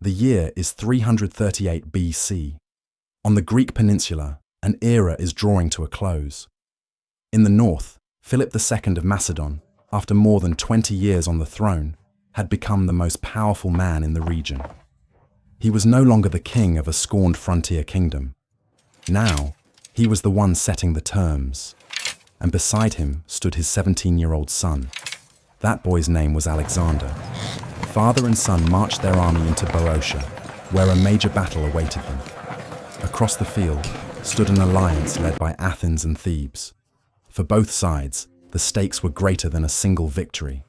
The year is 338 BC. On the Greek peninsula, an era is drawing to a close. In the north, Philip II of Macedon, after more than 20 years on the throne, had become the most powerful man in the region. He was no longer the king of a scorned frontier kingdom. Now, he was the one setting the terms. And beside him stood his 17-year-old son. That boy's name was Alexander. Father and son marched their army into Boeotia, where a major battle awaited them. Across the field stood an alliance led by Athens and Thebes. For both sides, the stakes were greater than a single victory.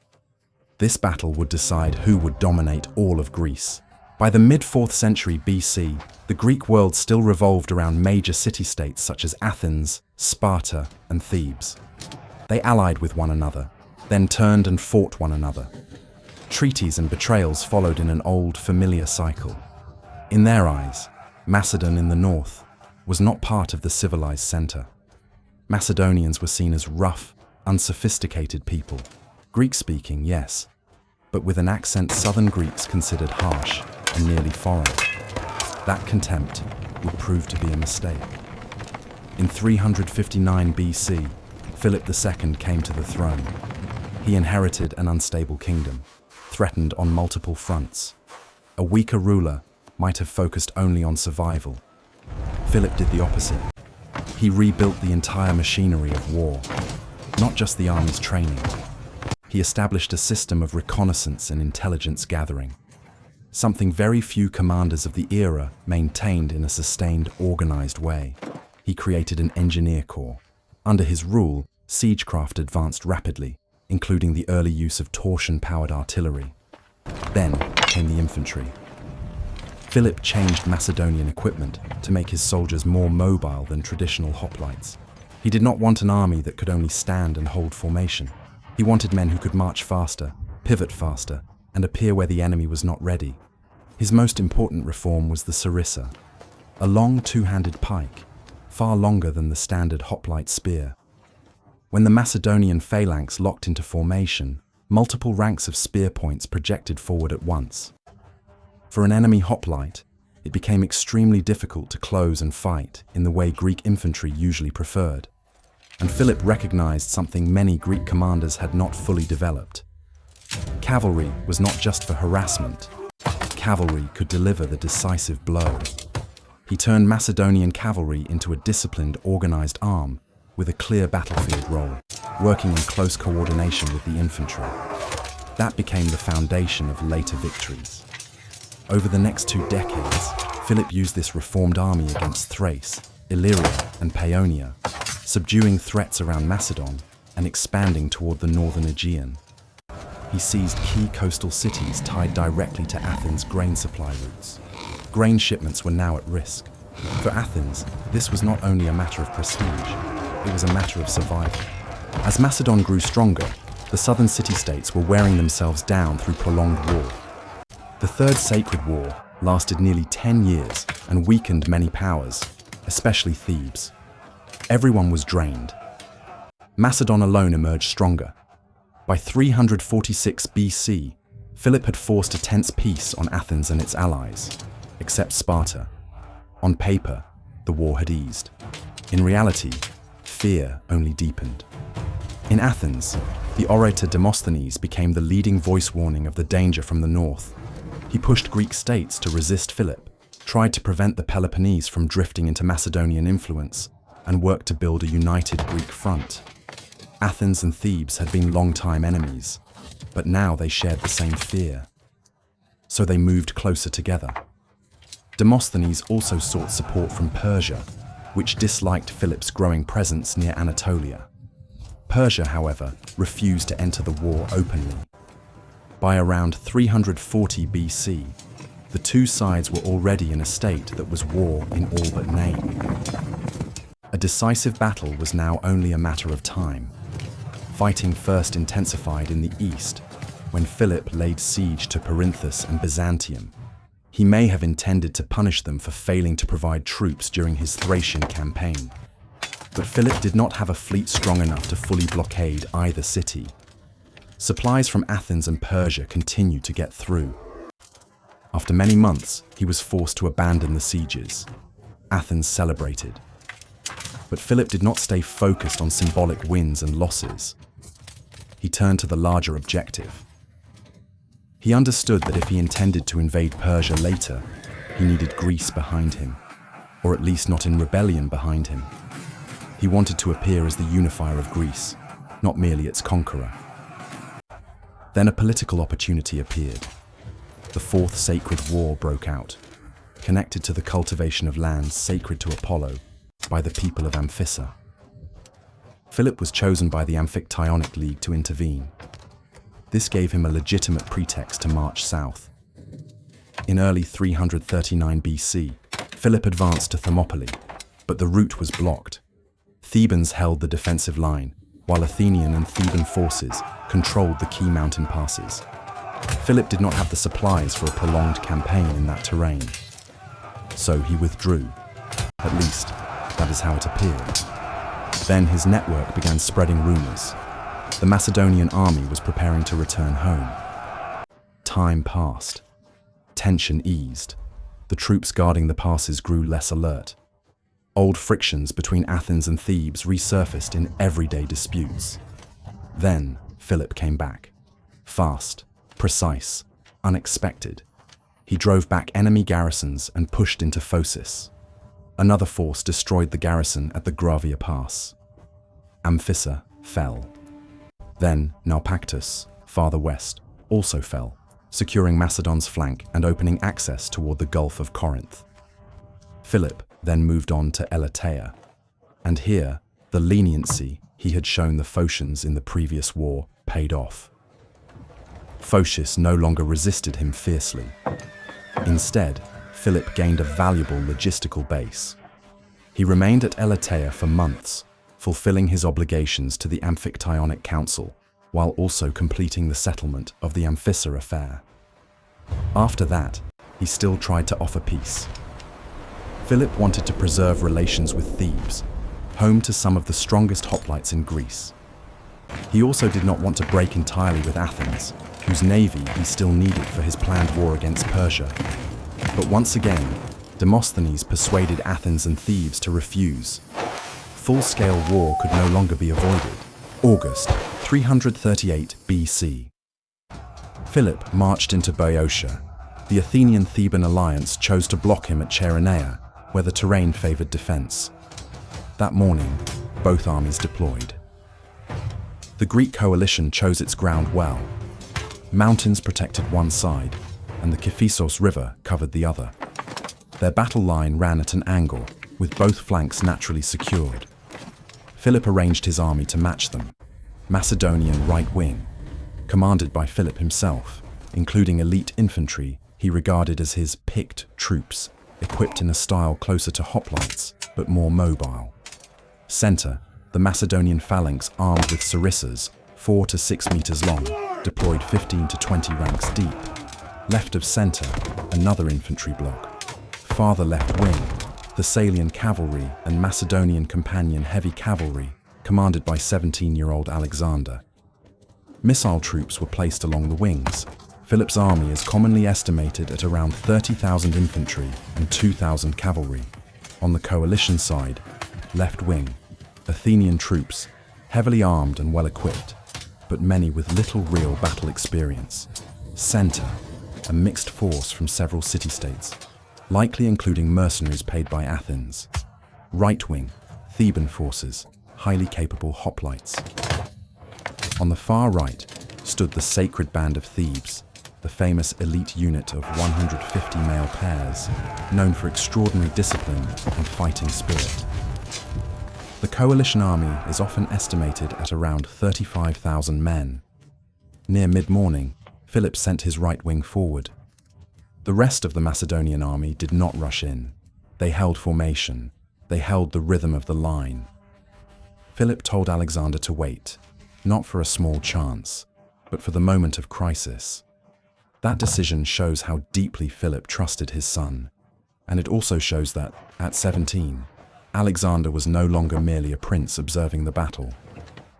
This battle would decide who would dominate all of Greece. By the mid-4th century BC, the Greek world still revolved around major city-states such as Athens, Sparta, and Thebes. They allied with one another, then turned and fought one another. Treaties and betrayals followed in an old, familiar cycle. In their eyes, Macedon in the north was not part of the civilized center. Macedonians were seen as rough, unsophisticated people. Greek-speaking, yes, but with an accent Southern Greeks considered harsh and nearly foreign. That contempt would prove to be a mistake. In 359 BC, Philip II came to the throne. He inherited an unstable kingdom, threatened on multiple fronts. A weaker ruler might have focused only on survival. Philip did the opposite. He rebuilt the entire machinery of war, not just the army's training. He established a system of reconnaissance and intelligence gathering, something very few commanders of the era maintained in a sustained, organized way. He created an engineer corps. Under his rule, siegecraft advanced rapidly, including the early use of torsion-powered artillery. Then came the infantry. Philip changed Macedonian equipment to make his soldiers more mobile than traditional hoplites. He did not want an army that could only stand and hold formation. He wanted men who could march faster, pivot faster, and appear where the enemy was not ready. His most important reform was the sarissa, a long two-handed pike, far longer than the standard hoplite spear. When the Macedonian phalanx locked into formation, multiple ranks of spear points projected forward at once. For an enemy hoplite, it became extremely difficult to close and fight in the way Greek infantry usually preferred. And Philip recognized something many Greek commanders had not fully developed. Cavalry was not just for harassment. Cavalry could deliver the decisive blow. He turned Macedonian cavalry into a disciplined, organized arm with a clear battlefield role, working in close coordination with the infantry. That became the foundation of later victories. Over the next 2 decades, Philip used this reformed army against Thrace, Illyria, and Paeonia, subduing threats around Macedon and expanding toward the northern Aegean. He seized key coastal cities tied directly to Athens' grain supply routes. Grain shipments were now at risk. For Athens, this was not only a matter of prestige, it was a matter of survival. As Macedon grew stronger, the southern city-states were wearing themselves down through prolonged war. The Third Sacred War lasted nearly 10 years and weakened many powers, especially Thebes. Everyone was drained. Macedon alone emerged stronger. By 346 BC, Philip had forced a tense peace on Athens and its allies, except Sparta. On paper, the war had eased. In reality, fear only deepened. In Athens, the orator Demosthenes became the leading voice warning of the danger from the north. He pushed Greek states to resist Philip, tried to prevent the Peloponnese from drifting into Macedonian influence, and worked to build a united Greek front. Athens and Thebes had been longtime enemies, but now they shared the same fear. So they moved closer together. Demosthenes also sought support from Persia, which disliked Philip's growing presence near Anatolia. Persia, however, refused to enter the war openly. By around 340 BC, the two sides were already in a state that was war in all but name. A decisive battle was now only a matter of time. Fighting first intensified in the east, when Philip laid siege to Perinthus and Byzantium. He may have intended to punish them for failing to provide troops during his Thracian campaign. But Philip did not have a fleet strong enough to fully blockade either city. Supplies from Athens and Persia continued to get through. After many months, he was forced to abandon the sieges. Athens celebrated. But Philip did not stay focused on symbolic wins and losses. He turned to the larger objective. He understood that if he intended to invade Persia later, he needed Greece behind him, or at least not in rebellion behind him. He wanted to appear as the unifier of Greece, not merely its conqueror. Then a political opportunity appeared. The Fourth Sacred War broke out, connected to the cultivation of lands sacred to Apollo by the people of Amphissa. Philip was chosen by the Amphictyonic League to intervene. This gave him a legitimate pretext to march south. In early 339 BC, Philip advanced to Thermopylae, but the route was blocked. Thebans held the defensive line, while Athenian and Theban forces controlled the key mountain passes. Philip did not have the supplies for a prolonged campaign in that terrain. So he withdrew. At least, that is how it appeared. Then his network began spreading rumors. The Macedonian army was preparing to return home. Time passed. Tension eased. The troops guarding the passes grew less alert. Old frictions between Athens and Thebes resurfaced in everyday disputes. Then Philip came back. Fast, precise, unexpected. He drove back enemy garrisons and pushed into Phocis. Another force destroyed the garrison at the Gravia Pass. Amphissa fell. Then Naupactus, farther west, also fell, securing Macedon's flank and opening access toward the Gulf of Corinth. Philip then moved on to Elatea, and here the leniency he had shown the Phocians in the previous war paid off. Phocis no longer resisted him fiercely. Instead, Philip gained a valuable logistical base. He remained at Elatea for months, fulfilling his obligations to the Amphictyonic Council, while also completing the settlement of the Amphissa affair. After that, he still tried to offer peace. Philip wanted to preserve relations with Thebes, home to some of the strongest hoplites in Greece. He also did not want to break entirely with Athens, whose navy he still needed for his planned war against Persia. But once again, Demosthenes persuaded Athens and Thebes to refuse. Full-scale war could no longer be avoided. August 338 BC. Philip marched into Boeotia. The Athenian-Theban alliance chose to block him at Chaeronea, where the terrain favored defense. That morning, both armies deployed. The Greek coalition chose its ground well. Mountains protected one side, and the Kiphisos River covered the other. Their battle line ran at an angle, with both flanks naturally secured. Philip arranged his army to match them. Macedonian right wing, commanded by Philip himself, including elite infantry he regarded as his picked troops, equipped in a style closer to hoplites, but more mobile. Center, the Macedonian phalanx armed with sarissas, 4 to 6 meters long, deployed 15 to 20 ranks deep. Left of center, another infantry block. Farther left wing, Thessalian cavalry and Macedonian companion heavy cavalry, commanded by 17-year-old Alexander. Missile troops were placed along the wings. Philip's army is commonly estimated at around 30,000 infantry and 2,000 cavalry. On the coalition side, left wing, Athenian troops, heavily armed and well-equipped, but many with little real battle experience. Center, a mixed force from several city-states, likely including mercenaries paid by Athens. Right wing, Theban forces, highly capable hoplites. On the far right stood the Sacred Band of Thebes, the famous elite unit of 150 male pairs, known for extraordinary discipline and fighting spirit. The coalition army is often estimated at around 35,000 men. Near mid-morning, Philip sent his right wing forward. The rest of the Macedonian army did not rush in. They held formation. They held the rhythm of the line. Philip told Alexander to wait, not for a small chance, but for the moment of crisis. That decision shows how deeply Philip trusted his son, and it also shows that, at 17, Alexander was no longer merely a prince observing the battle.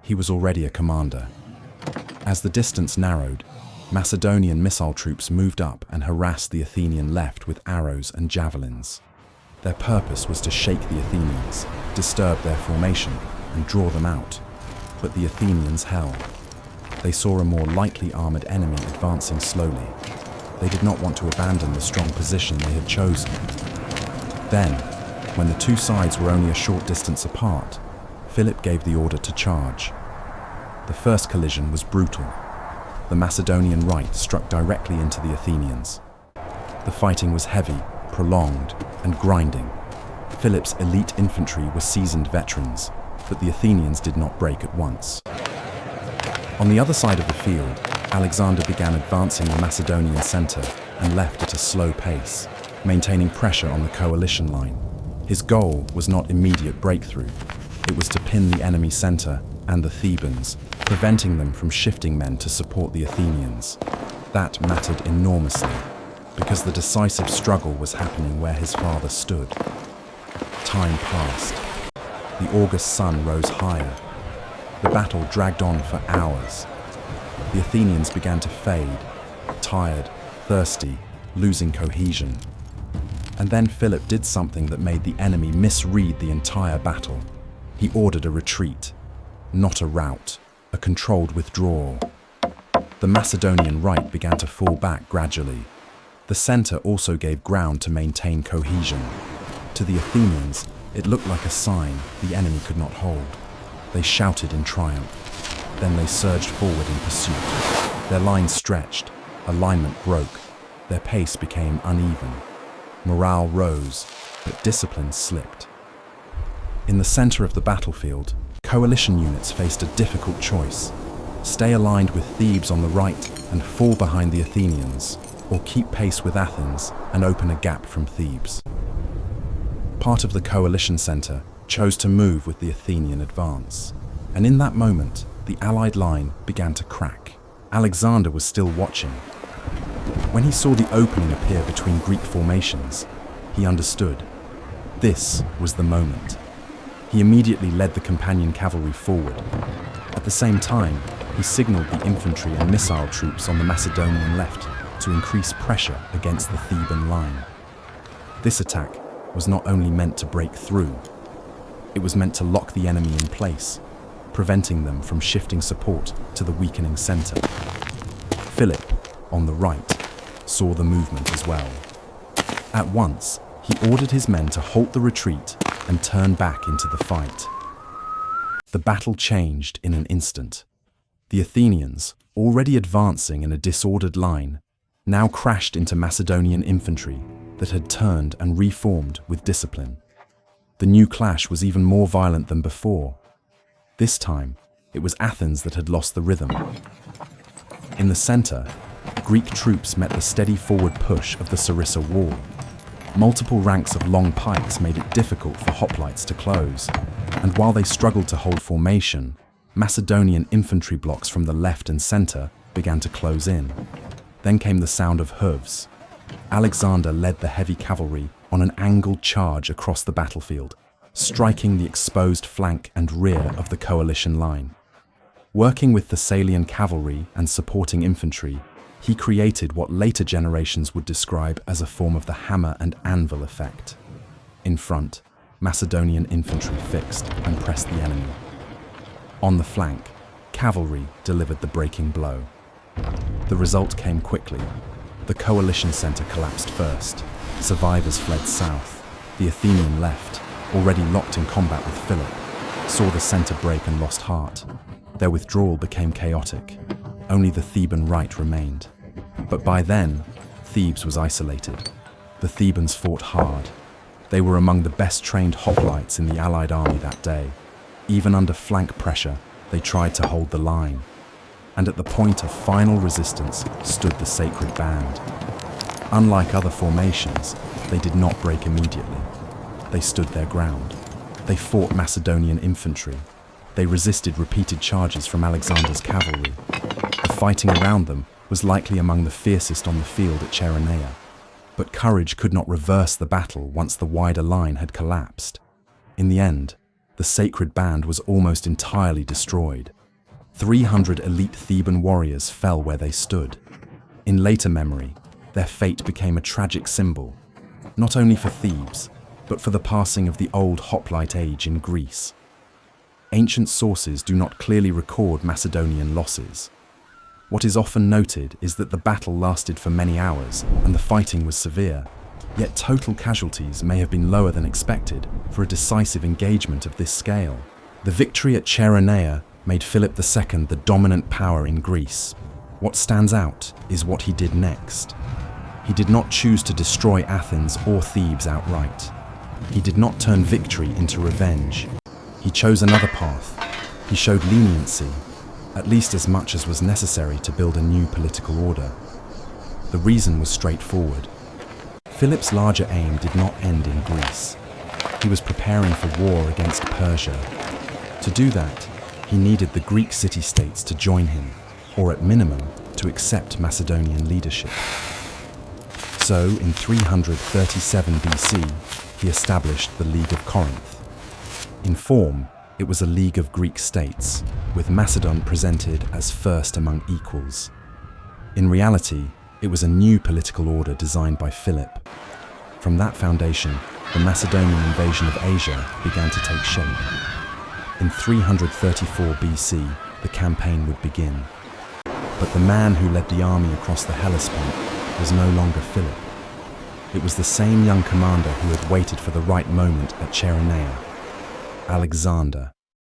He was already a commander. As the distance narrowed, Macedonian missile troops moved up and harassed the Athenian left with arrows and javelins. Their purpose was to shake the Athenians, disturb their formation, and draw them out. But the Athenians held. They saw a more lightly armored enemy advancing slowly. They did not want to abandon the strong position they had chosen. Then, when the two sides were only a short distance apart, Philip gave the order to charge. The first collision was brutal. The Macedonian right struck directly into the Athenians. The fighting was heavy, prolonged, and grinding. Philip's elite infantry were seasoned veterans, but the Athenians did not break at once. On the other side of the field, Alexander began advancing the Macedonian center and left at a slow pace, maintaining pressure on the coalition line. His goal was not immediate breakthrough. It was to pin the enemy center and the Thebans, preventing them from shifting men to support the Athenians. That mattered enormously, because the decisive struggle was happening where his father stood. Time passed. The August sun rose higher. The battle dragged on for hours. The Athenians began to fade, tired, thirsty, losing cohesion. And then Philip did something that made the enemy misread the entire battle. He ordered a retreat, not a rout, a controlled withdrawal. The Macedonian right began to fall back gradually. The center also gave ground to maintain cohesion. To the Athenians, it looked like a sign the enemy could not hold. They shouted in triumph. Then they surged forward in pursuit. Their lines stretched, alignment broke, their pace became uneven. Morale rose, but discipline slipped. In the center of the battlefield, coalition units faced a difficult choice: stay aligned with Thebes on the right and fall behind the Athenians, or keep pace with Athens and open a gap from Thebes. Part of the coalition center chose to move with the Athenian advance, and in that moment, the Allied line began to crack. Alexander was still watching. When he saw the opening appear between Greek formations, he understood. This was the moment. He immediately led the companion cavalry forward. At the same time, he signaled the infantry and missile troops on the Macedonian left to increase pressure against the Theban line. This attack was not only meant to break through, it was meant to lock the enemy in place, preventing them from shifting support to the weakening center. Philip, on the right, saw the movement as well. At once, he ordered his men to halt the retreat and turn back into the fight. The battle changed in an instant. The Athenians, already advancing in a disordered line, now crashed into Macedonian infantry that had turned and reformed with discipline. The new clash was even more violent than before. This time, it was Athens that had lost the rhythm. In the center, Greek troops met the steady forward push of the Sarissa wall. Multiple ranks of long pikes made it difficult for hoplites to close, and while they struggled to hold formation, Macedonian infantry blocks from the left and center began to close in. Then came the sound of hooves. Alexander led the heavy cavalry on an angled charge across the battlefield, striking the exposed flank and rear of the coalition line. Working with Thessalian cavalry and supporting infantry, he created what later generations would describe as a form of the hammer and anvil effect. In front, Macedonian infantry fixed and pressed the enemy. On the flank, cavalry delivered the breaking blow. The result came quickly. The coalition center collapsed first. Survivors fled south. The Athenian left, already locked in combat with Philip, saw the center break and lost heart. Their withdrawal became chaotic. Only the Theban right remained. But by then, Thebes was isolated. The Thebans fought hard. They were among the best-trained hoplites in the Allied army that day. Even under flank pressure, they tried to hold the line. And at the point of final resistance stood the sacred band. Unlike other formations, they did not break immediately. They stood their ground. They fought Macedonian infantry. They resisted repeated charges from Alexander's cavalry. The fighting around them was likely among the fiercest on the field at Chaeronea. But courage could not reverse the battle once the wider line had collapsed. In the end, the sacred band was almost entirely destroyed. 300 elite Theban warriors fell where they stood. In later memory, their fate became a tragic symbol, not only for Thebes, but for the passing of the old hoplite age in Greece. Ancient sources do not clearly record Macedonian losses. What is often noted is that the battle lasted for many hours and the fighting was severe, yet total casualties may have been lower than expected for a decisive engagement of this scale. The victory at Chaeronea made Philip II the dominant power in Greece. What stands out is what he did next. He did not choose to destroy Athens or Thebes outright. He did not turn victory into revenge. He chose another path. He showed leniency, at least as much as was necessary to build a new political order. The reason was straightforward. Philip's larger aim did not end in Greece. He was preparing for war against Persia. To do that, he needed the Greek city-states to join him, or at minimum, to accept Macedonian leadership. So, in 337 BC, he established the League of Corinth. In form, it was a league of Greek states, with Macedon presented as first among equals. In reality, it was a new political order designed by Philip. From that foundation, the Macedonian invasion of Asia began to take shape. In 334 BC, the campaign would begin. But the man who led the army across the Hellespont was no longer Philip. It was the same young commander who had waited for the right moment at Chaeronea, Alexander.